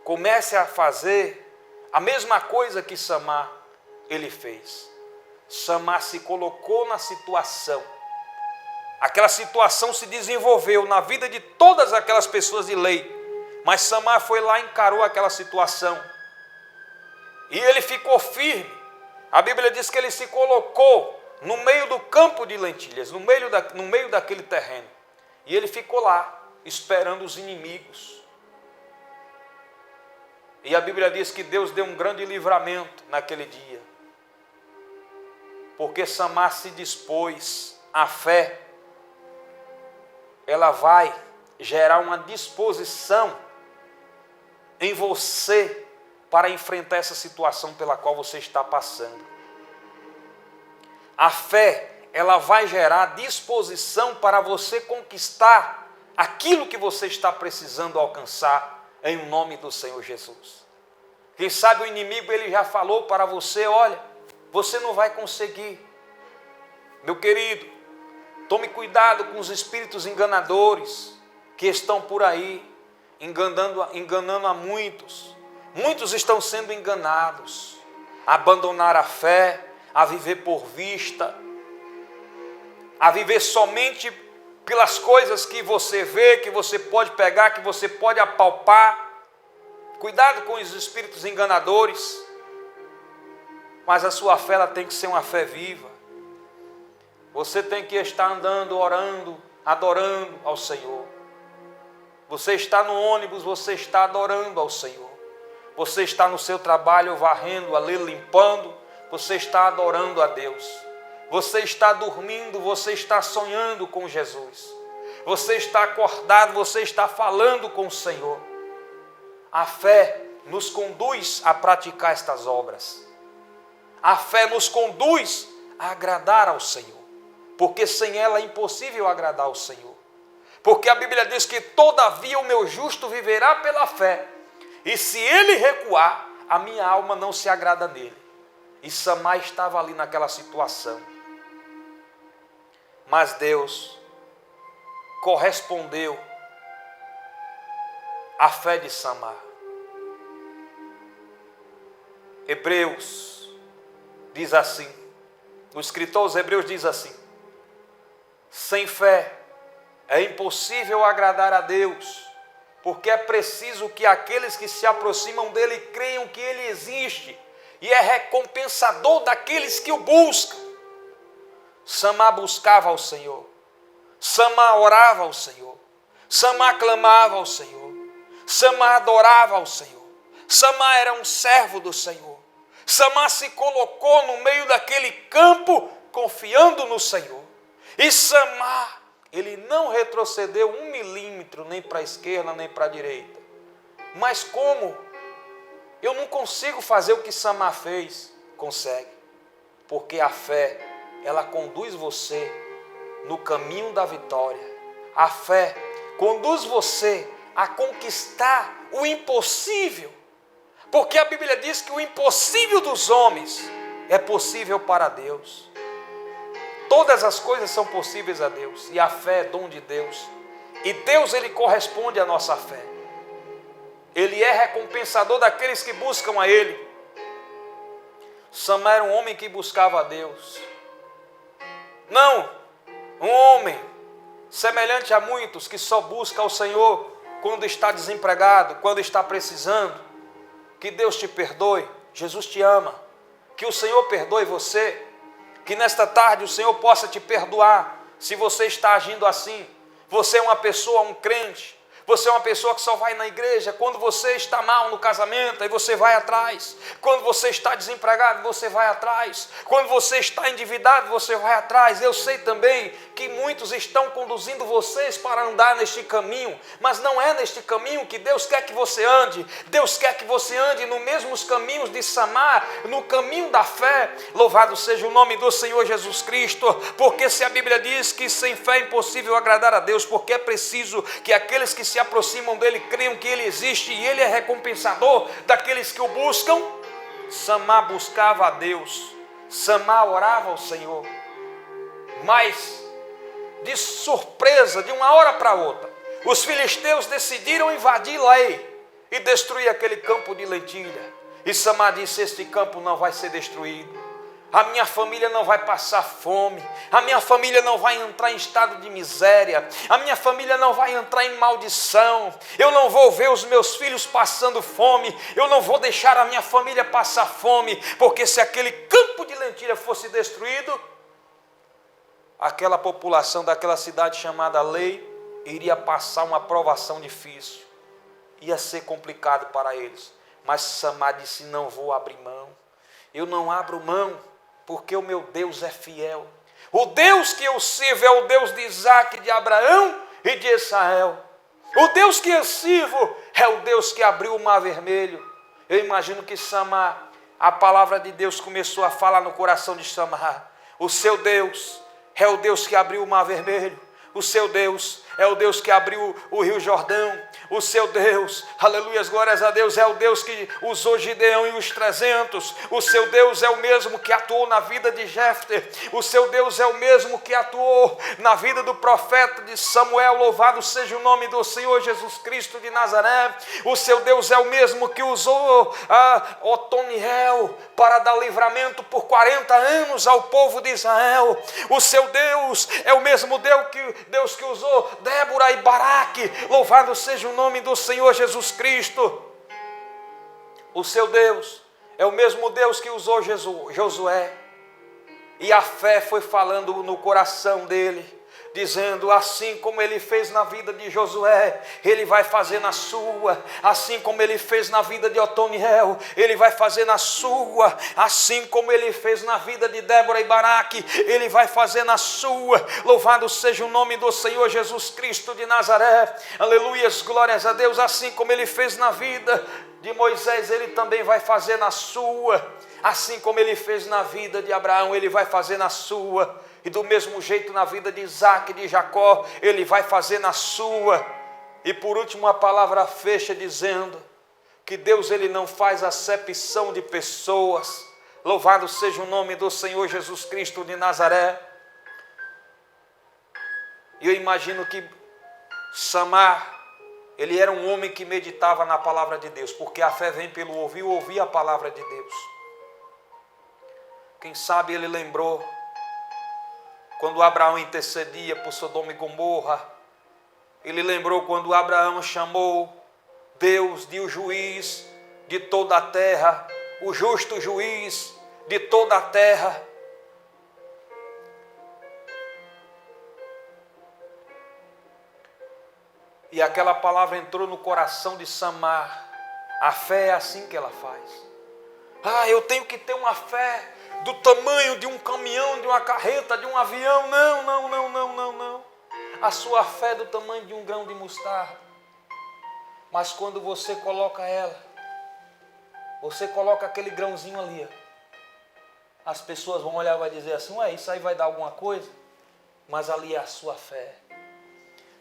Comece a fazer a mesma coisa que Samar ele fez. Samar se colocou na situação. Aquela situação se desenvolveu na vida de todas aquelas pessoas de lei. Mas Samar foi lá e encarou aquela situação. E ele ficou firme. A Bíblia diz que ele se colocou no meio do campo de lentilhas, no meio daquele terreno. E ele ficou lá, esperando os inimigos. E a Bíblia diz que Deus deu um grande livramento naquele dia. Porque Samar se dispôs, a fé, ela vai gerar uma disposição em você para enfrentar essa situação pela qual você está passando. A fé, ela vai gerar disposição para você conquistar aquilo que você está precisando alcançar em nome do Senhor Jesus. Quem sabe o inimigo ele já falou para você, olha, você não vai conseguir. Meu querido, tome cuidado com os espíritos enganadores que estão por aí, enganando a muitos. Muitos estão sendo enganados, a abandonar a fé, a viver por vista, a viver somente pelas coisas que você vê, que você pode pegar, que você pode apalpar. Cuidado com os espíritos enganadores, mas a sua fé ela tem que ser uma fé viva. Você tem que estar andando, orando, adorando ao Senhor. Você está no ônibus, você está adorando ao Senhor. Você está no seu trabalho varrendo, ali limpando, você está adorando a Deus. Você está dormindo, você está sonhando com Jesus. Você está acordado, você está falando com o Senhor. A fé nos conduz a praticar estas obras. A fé nos conduz a agradar ao Senhor. Porque sem ela é impossível agradar ao Senhor. Porque a Bíblia diz que todavia o meu justo viverá pela fé. E se ele recuar, a minha alma não se agrada nele. E Samar estava ali naquela situação. Mas Deus correspondeu à fé de Samar. Hebreus diz assim, o escritor aos Hebreus diz assim: sem fé é impossível agradar a Deus, porque é preciso que aqueles que se aproximam dele creiam que ele existe e é recompensador daqueles que o buscam. Samar buscava ao Senhor, Samar orava ao Senhor, Samar clamava ao Senhor, Samar adorava ao Senhor, Samar era um servo do Senhor, Samar se colocou no meio daquele campo confiando no Senhor, e Samar Ele não retrocedeu 1 milímetro, nem para a esquerda, nem para a direita. Mas como eu não consigo fazer o que Samar fez? Consegue. Porque a fé, ela conduz você no caminho da vitória. A fé conduz você a conquistar o impossível. Porque a Bíblia diz que o impossível dos homens é possível para Deus. Todas as coisas são possíveis a Deus. E a fé é dom de Deus. E Deus, Ele corresponde à nossa fé. Ele é recompensador daqueles que buscam a Ele. Samar era um homem que buscava a Deus. Não um homem semelhante a muitos que só busca ao Senhor quando está desempregado, quando está precisando. Que Deus te perdoe. Jesus te ama. Que o Senhor perdoe você. Que nesta tarde o Senhor possa te perdoar se você está agindo assim. Você é uma pessoa, um crente. Você é uma pessoa que só vai na igreja quando você está mal no casamento, aí você vai atrás. Quando você está desempregado, você vai atrás. Quando você está endividado, você vai atrás. Eu sei também que muitos estão conduzindo vocês para andar neste caminho, mas não é neste caminho que Deus quer que você ande. Deus quer que você ande nos mesmos caminhos de Samar, no caminho da fé. Louvado seja o nome do Senhor Jesus Cristo, porque se a Bíblia diz que sem fé é impossível agradar a Deus, porque é preciso que aqueles que se aproximam dele creiam que ele existe e ele é recompensador daqueles que o buscam. Samar buscava a Deus, Samar orava ao Senhor, mas de surpresa, de uma hora para outra, os filisteus decidiram invadir Lei e destruir aquele campo de lentilha. E Samar disse: este campo não vai ser destruído. A minha família não vai passar fome, a minha família não vai entrar em estado de miséria, a minha família não vai entrar em maldição, eu não vou ver os meus filhos passando fome, eu não vou deixar a minha família passar fome, porque se aquele campo de lentilha fosse destruído, aquela população daquela cidade chamada Lei iria passar uma provação difícil, ia ser complicado para eles. Mas Samar disse: não vou abrir mão, eu não abro mão, porque o meu Deus é fiel. O Deus que eu sirvo é o Deus de Isaac, de Abraão e de Israel. O Deus que eu sirvo é o Deus que abriu o mar vermelho. Eu imagino que Samar, a palavra de Deus começou a falar no coração de Samar. O seu Deus é o Deus que abriu o mar vermelho. O seu Deus é o Deus que abriu o rio Jordão. O seu Deus, aleluias, glórias a Deus, é o Deus que usou Gideão e os 300. O seu Deus é o mesmo que atuou na vida de Jefter. O seu Deus é o mesmo que atuou na vida do profeta de Samuel. Louvado seja o nome do Senhor Jesus Cristo de Nazaré. O seu Deus é o mesmo que usou Otoniel para dar livramento por 40 anos ao povo de Israel. O seu Deus é o mesmo Deus que usou Débora e Baraque. Louvado seja o nome do Senhor Jesus Cristo. O seu Deus é o mesmo Deus que usou Josué. E a fé foi falando no coração dele, dizendo: assim como ele fez na vida de Josué, ele vai fazer na sua. Assim como ele fez na vida de Otoniel, ele vai fazer na sua. Assim como ele fez na vida de Débora e Baraque, ele vai fazer na sua. Louvado seja o nome do Senhor Jesus Cristo de Nazaré. Aleluias, glórias a Deus. Assim como ele fez na vida de Moisés, ele também vai fazer na sua. Assim como ele fez na vida de Abraão, ele vai fazer na sua. E do mesmo jeito na vida de Isaac e de Jacó, ele vai fazer na sua. E por último a palavra fecha dizendo que Deus, ele não faz acepção de pessoas. Louvado seja o nome do Senhor Jesus Cristo de Nazaré. E eu imagino que Samar, ele era um homem que meditava na palavra de Deus, porque a fé vem pelo ouvir a palavra de Deus. Quem sabe ele lembrou quando Abraão intercedia por Sodoma e Gomorra. Ele lembrou quando Abraão chamou Deus de o juiz de toda a terra, o justo juiz de toda a terra. E aquela palavra entrou no coração de Samar. A fé é assim que ela faz. Eu tenho que ter uma fé do tamanho de um caminhão, de uma carreta, de um avião. Não. a sua fé é do tamanho de um grão de mostarda. Mas quando você coloca ela, você coloca aquele grãozinho ali, ó, as pessoas vão olhar e vai dizer assim, ué, isso aí vai dar alguma coisa? Mas ali é a sua fé.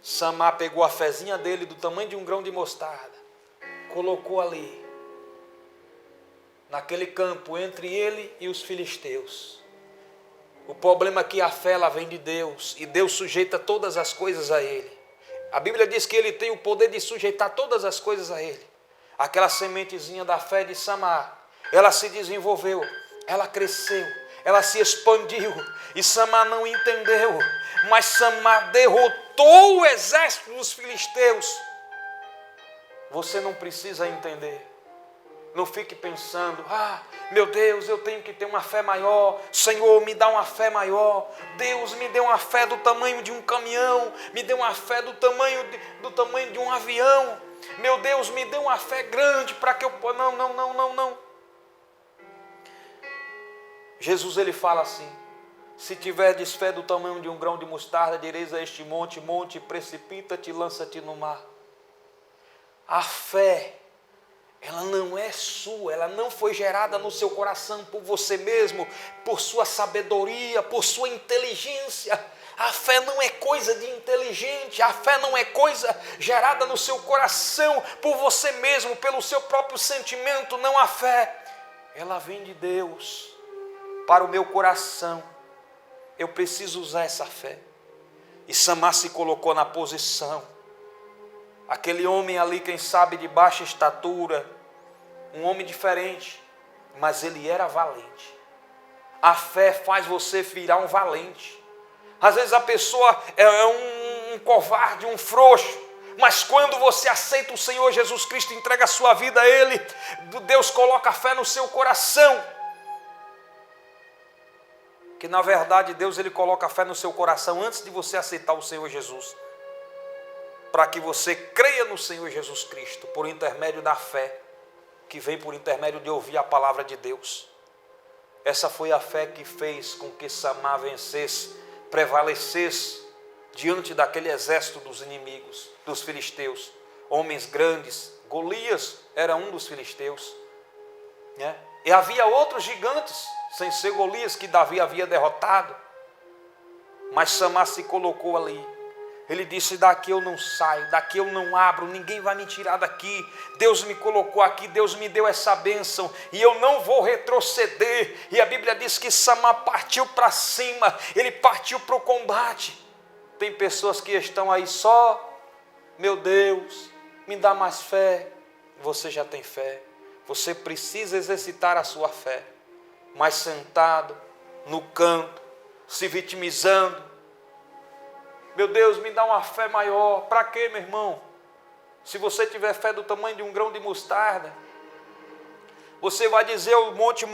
Samar pegou a fezinha dele do tamanho de um grão de mostarda, colocou ali, naquele campo entre ele e os filisteus. O problema é que a fé ela vem de Deus, e Deus sujeita todas as coisas a ele. A Bíblia diz que ele tem o poder de sujeitar todas as coisas a ele. Aquela sementezinha da fé de Samar, ela se desenvolveu, ela cresceu, ela se expandiu, e Samar não entendeu, mas Samar derrotou o exército dos filisteus. Você não precisa entender. Não fique pensando, meu Deus, eu tenho que ter uma fé maior. Senhor, me dá uma fé maior. Deus, me dê uma fé do tamanho de um caminhão. Me dê uma fé do tamanho de um avião. Meu Deus, me dê uma fé grande para que eu... Não. Jesus, ele fala assim, se tiverdes fé do tamanho de um grão de mostarda, direis a este monte, monte, precipita-te, lança-te no mar. A fé, ela não é sua, ela não foi gerada no seu coração por você mesmo, por sua sabedoria, por sua inteligência. A fé não é coisa de inteligente, a fé não é coisa gerada no seu coração por você mesmo, pelo seu próprio sentimento. Não, a fé, ela vem de Deus para o meu coração. Eu preciso usar essa fé. E Samar se colocou na posição. Aquele homem ali, quem sabe, de baixa estatura, um homem diferente, mas ele era valente. A fé faz você virar um valente. Às vezes a pessoa é um covarde, um frouxo, mas quando você aceita o Senhor Jesus Cristo, entrega a sua vida a Ele, Deus coloca a fé no seu coração. Que na verdade Deus ele coloca a fé no seu coração antes de você aceitar o Senhor Jesus, para que você creia no Senhor Jesus Cristo por intermédio da fé, que vem por intermédio de ouvir a palavra de Deus. Essa foi a fé que fez com que Samar vencesse, prevalecesse diante daquele exército dos inimigos, dos filisteus, homens grandes. Golias era um dos filisteus, né? E havia outros gigantes, sem ser Golias, que Davi havia derrotado, mas Samar se colocou ali. Ele disse, daqui eu não saio, daqui eu não abro, ninguém vai me tirar daqui. Deus me colocou aqui, Deus me deu essa bênção e eu não vou retroceder. E a Bíblia diz que Samar partiu para cima, ele partiu para o combate. Tem pessoas que estão aí só, meu Deus, me dá mais fé. Você já tem fé, você precisa exercitar a sua fé. Mas sentado no canto, se vitimizando, meu Deus, me dá uma fé maior. Para quê, meu irmão? Se você tiver fé do tamanho de um grão de mostarda, você vai dizer ao monte, um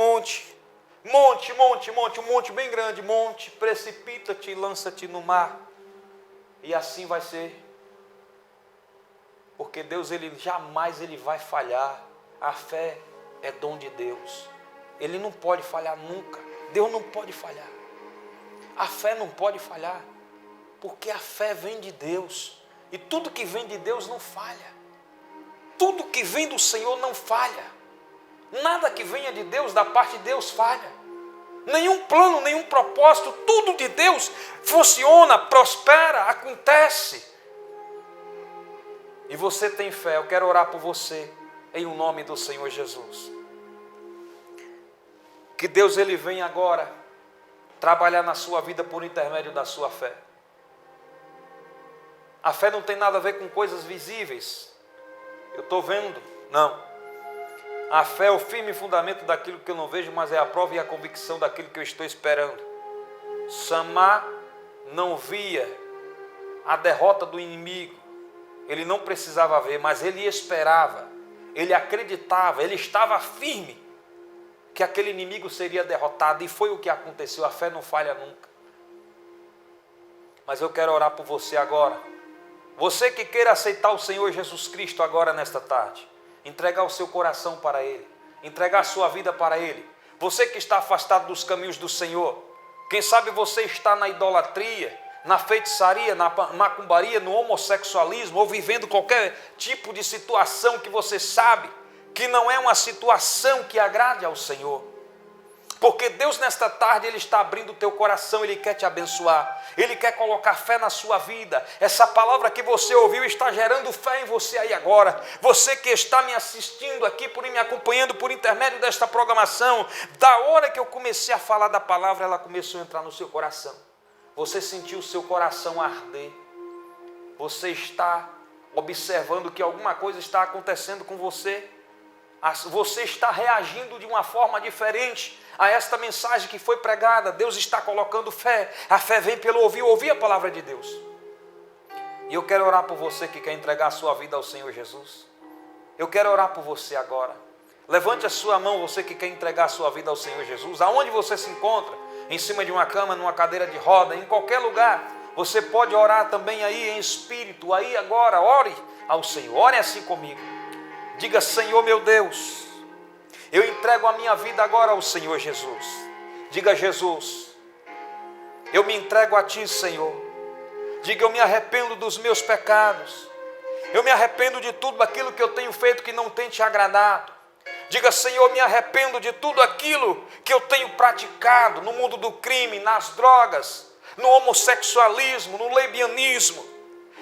monte bem grande, monte, precipita-te e lança-te no mar. E assim vai ser. Porque Deus, ele jamais ele vai falhar. A fé é dom de Deus. Ele não pode falhar nunca. Deus não pode falhar. A fé não pode falhar. Porque a fé vem de Deus. E tudo que vem de Deus não falha. Tudo que vem do Senhor não falha. Nada que venha de Deus, da parte de Deus, falha. Nenhum plano, nenhum propósito, tudo de Deus funciona, prospera, acontece. E você tem fé, eu quero orar por você, em o nome do Senhor Jesus. Que Deus ele venha agora trabalhar na sua vida por intermédio da sua fé. A fé não tem nada a ver com coisas visíveis. Eu estou vendo, não. A fé é o firme fundamento daquilo que eu não vejo, mas é a prova e a convicção daquilo que eu estou esperando. Samar não via a derrota do inimigo. Ele não precisava ver, mas ele esperava. Ele acreditava, ele estava firme que aquele inimigo seria derrotado. E foi o que aconteceu. A fé não falha nunca. Mas eu quero orar por você agora. Você que queira aceitar o Senhor Jesus Cristo agora nesta tarde, entregar o seu coração para Ele, entregar a sua vida para Ele. Você que está afastado dos caminhos do Senhor, quem sabe você está na idolatria, na feitiçaria, na macumbaria, no homossexualismo, ou vivendo qualquer tipo de situação que você sabe que não é uma situação que agrade ao Senhor. Porque Deus nesta tarde, Ele está abrindo o teu coração, Ele quer te abençoar, Ele quer colocar fé na sua vida. Essa palavra que você ouviu está gerando fé em você aí agora. Você que está me assistindo aqui, me acompanhando por intermédio desta programação, da hora que eu comecei a falar da palavra, ela começou a entrar no seu coração. Você sentiu o seu coração arder. Você está observando que alguma coisa está acontecendo com você. Você está reagindo de uma forma diferente a esta mensagem que foi pregada. Deus está colocando fé. A fé vem pelo ouvir a palavra de Deus. E eu quero orar por você que quer entregar a sua vida ao Senhor Jesus. Eu quero orar por você agora. Levante a sua mão, você que quer entregar a sua vida ao Senhor Jesus. Aonde você se encontra? Em cima de uma cama, numa cadeira de roda, em qualquer lugar. Você pode orar também aí em espírito. Aí agora, ore ao Senhor. Ore assim comigo. Diga: Senhor meu Deus, eu entrego a minha vida agora ao Senhor Jesus. Diga: Jesus, eu me entrego a Ti, Senhor. Diga: eu me arrependo dos meus pecados. Eu me arrependo de tudo aquilo que eu tenho feito que não tem Te agradado. Diga: Senhor, me arrependo de tudo aquilo que eu tenho praticado no mundo do crime, nas drogas, no homossexualismo, no lesbianismo.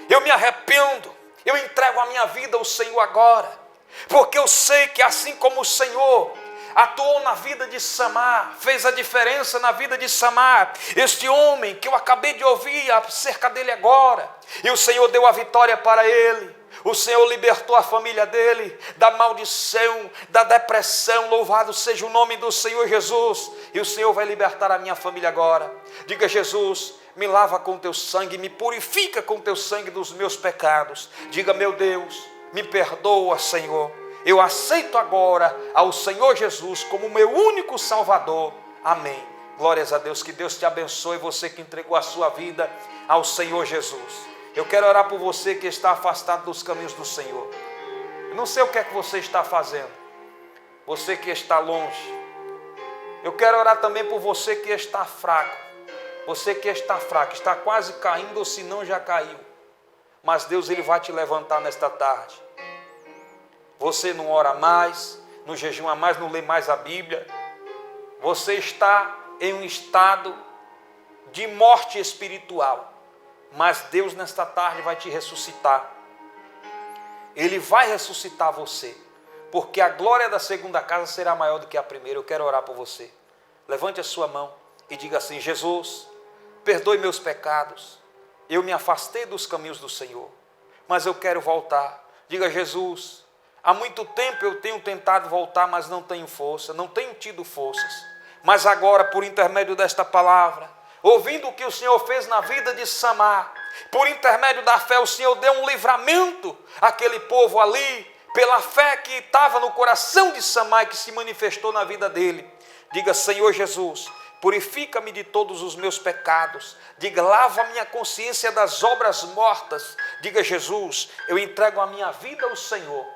Eu me arrependo. Eu entrego a minha vida ao Senhor agora. Porque eu sei que assim como o Senhor atuou na vida de Samar, fez a diferença na vida de Samar, este homem que eu acabei de ouvir acerca dele agora, e o Senhor deu a vitória para ele, o Senhor libertou a família dele da maldição, da depressão. Louvado seja o nome do Senhor Jesus. E o Senhor vai libertar a minha família agora. Diga: Jesus, me lava com teu sangue, me purifica com teu sangue dos meus pecados. Diga: meu Deus, me perdoa, Senhor. Eu aceito agora ao Senhor Jesus como meu único Salvador. Amém. Glórias a Deus. Que Deus te abençoe, você que entregou a sua vida ao Senhor Jesus. Eu quero orar por você que está afastado dos caminhos do Senhor. Eu não sei o que é que você está fazendo. Você que está longe. Eu quero orar também por você que está fraco. Você que está fraco, está quase caindo ou se não já caiu. Mas Deus, Ele vai te levantar nesta tarde. Você não ora mais, não jejuma mais, não lê mais a Bíblia. Você está em um estado de morte espiritual. Mas Deus nesta tarde vai te ressuscitar. Ele vai ressuscitar você. Porque a glória da segunda casa será maior do que a primeira. Eu quero orar por você. Levante a sua mão e diga assim: Jesus, perdoe meus pecados. Eu me afastei dos caminhos do Senhor, mas eu quero voltar. Diga: Jesus, há muito tempo eu tenho tentado voltar, mas não tenho força, não tenho tido forças. Mas agora, por intermédio desta palavra, ouvindo o que o Senhor fez na vida de Samar, por intermédio da fé, o Senhor deu um livramento àquele povo ali, pela fé que estava no coração de Samar e que se manifestou na vida dele. Diga: Senhor Jesus, purifica-me de todos os meus pecados. Diga: lava a minha consciência das obras mortas. Diga: Jesus, eu entrego a minha vida ao Senhor.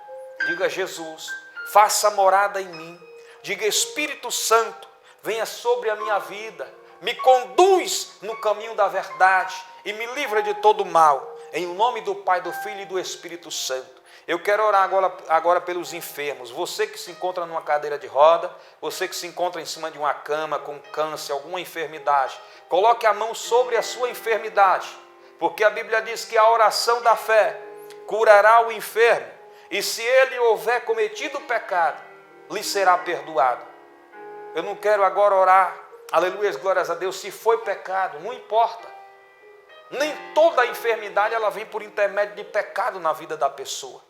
Diga: Jesus, faça morada em mim. Diga: Espírito Santo, venha sobre a minha vida. Me conduz no caminho da verdade e me livra de todo mal. Em nome do Pai, do Filho e do Espírito Santo. Eu quero orar agora pelos enfermos. Você que se encontra numa cadeira de roda, você que se encontra em cima de uma cama com câncer, alguma enfermidade, coloque a mão sobre a sua enfermidade, porque a Bíblia diz que a oração da fé curará o enfermo, e se ele houver cometido pecado, lhe será perdoado. Eu não quero agora orar, aleluia, glórias a Deus, se foi pecado, não importa. Nem toda a enfermidade ela vem por intermédio de pecado na vida da pessoa.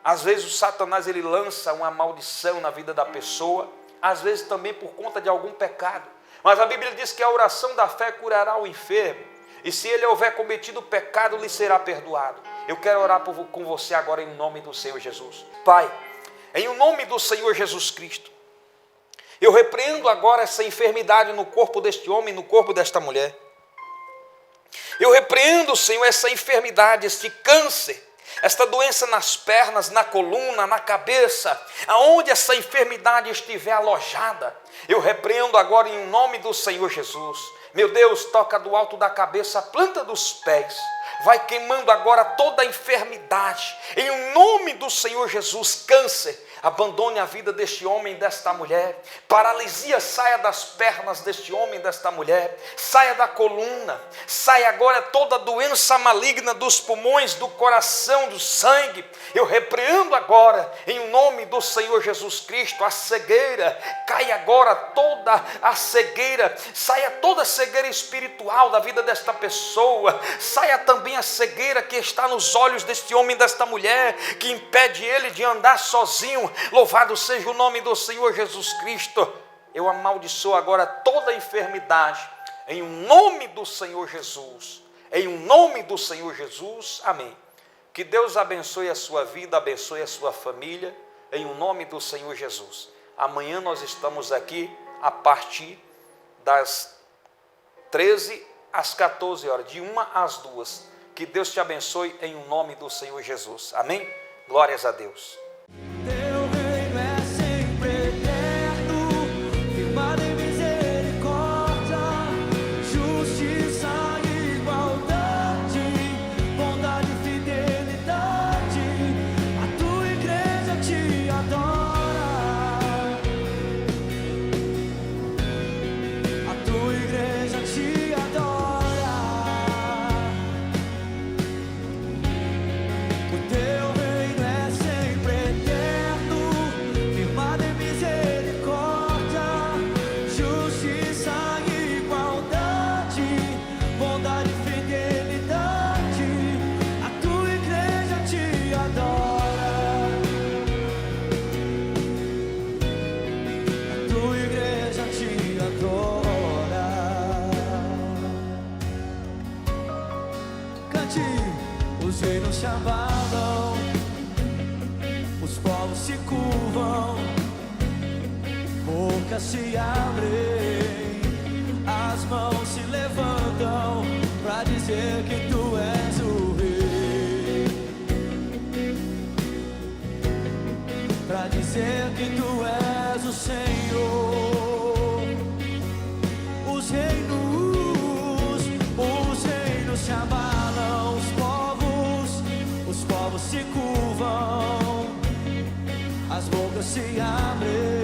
Às vezes o Satanás ele lança uma maldição na vida da pessoa, às vezes também por conta de algum pecado. Mas a Bíblia diz que a oração da fé curará o enfermo, e se ele houver cometido pecado, lhe será perdoado. Eu quero orar com você agora em nome do Senhor Jesus. Pai, em nome do Senhor Jesus Cristo, eu repreendo agora essa enfermidade no corpo deste homem, no corpo desta mulher. Eu repreendo, Senhor, essa enfermidade, este câncer esta doença nas pernas, na coluna, na cabeça, aonde essa enfermidade estiver alojada, eu repreendo agora em nome do Senhor Jesus. Meu Deus, toca do alto da cabeça, a planta dos pés, vai queimando agora toda a enfermidade, em nome do Senhor Jesus. Câncer, abandone a vida deste homem e desta mulher. Paralisia, saia das pernas deste homem e desta mulher, saia da coluna, saia agora toda doença maligna dos pulmões, do coração, do sangue. Eu repreendo agora, em nome do Senhor Jesus Cristo, a cegueira. Cai agora toda a cegueira, saia toda a cegueira espiritual da vida desta pessoa, saia também a cegueira que está nos olhos deste homem e desta mulher, que impede ele de andar sozinho. Louvado seja o nome do Senhor Jesus Cristo. Eu amaldiçoo agora toda a enfermidade, em nome do Senhor Jesus, em nome do Senhor Jesus, amém. Que Deus abençoe a sua vida, abençoe a sua família, em nome do Senhor Jesus. Amanhã nós estamos aqui a partir das 13 às 14 horas, de 1 às 2. Que Deus te abençoe em nome do Senhor Jesus, amém? Glórias a Deus. Os reinos se abalam, os povos se curvam, bocas se abrem, as mãos se levantam para dizer que tu és o rei, para dizer que tu és o Senhor. Os reinos se abalam, os povos se curvam, as bocas se abrem.